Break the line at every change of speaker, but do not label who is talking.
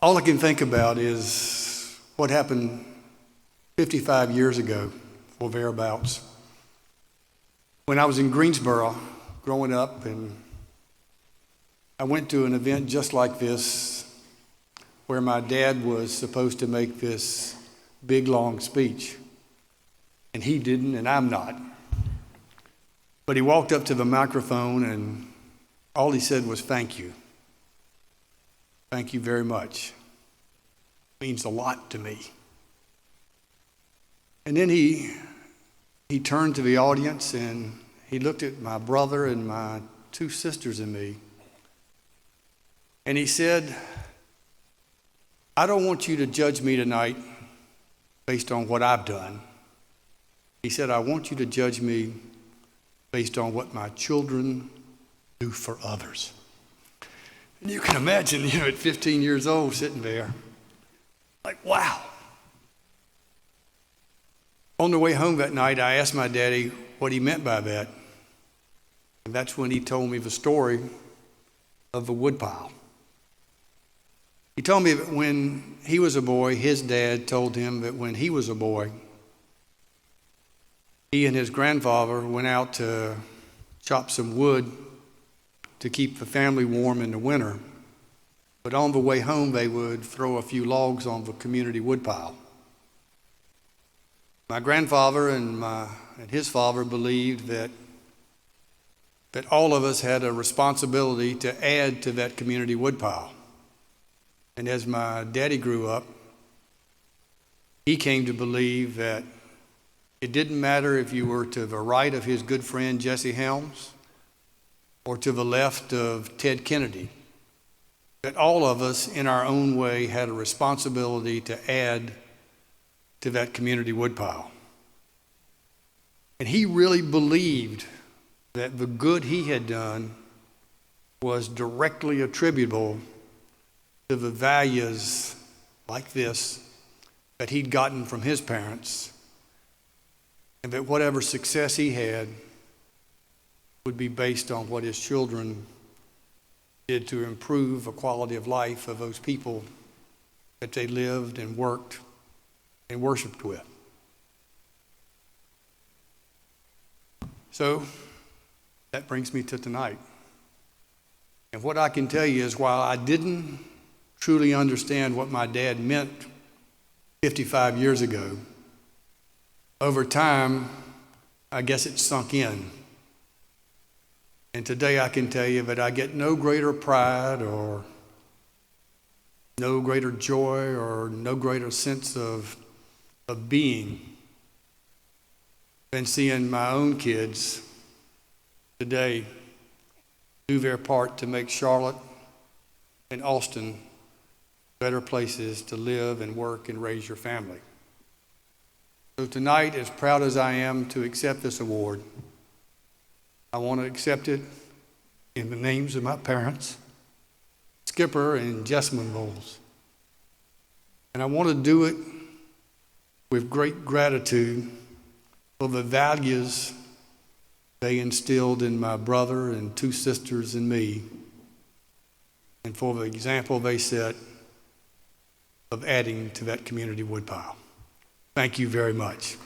All I can think about is what happened 55 years ago, or thereabouts, when I was in Greensboro growing up, and I went to an event just like this where my dad was supposed to make this big, long speech, and he didn't, and I'm not. But he walked up to the microphone, and all he said was, "Thank you. Thank you very much. It means a lot to me." And then he turned to the audience, and he looked at my brother and my two sisters and me, and he said, "I don't want you to judge me tonight based on what I've done." He said, "I want you to judge me based on what my children do for others." And you can imagine, at 15 years old, sitting there, like, wow. On the way home that night, I asked my daddy what he meant by that. And that's when he told me the story of the woodpile. He told me that when he was a boy, his dad told him that when he was a boy, he and his grandfather went out to chop some wood to keep the family warm in the winter. But on the way home, they would throw a few logs on the community woodpile. My grandfather and his father believed that all of us had a responsibility to add to that community woodpile. And as my daddy grew up, he came to believe that it didn't matter if you were to the right of his good friend Jesse Helms or to the left of Ted Kennedy, that all of us in our own way had a responsibility to add to that community woodpile. And he really believed that the good he had done was directly attributable to the values like this that he'd gotten from his parents, and that whatever success he had would be based on what his children did to improve the quality of life of those people that they lived and worked and worshiped with. So that brings me to tonight. And what I can tell you is, while I didn't truly understand what my dad meant 55 years ago, over time, I guess it sunk in. And today I can tell you that I get no greater pride or no greater joy or no greater sense of being than seeing my own kids today do their part to make Charlotte and Austin better places to live and work and raise your family. So tonight, as proud as I am to accept this award, I want to accept it in the names of my parents, Skipper and Jessamine Bowles. And I want to do it with great gratitude for the values they instilled in my brother and two sisters and me, and for the example they set of adding to that community woodpile. Thank you very much.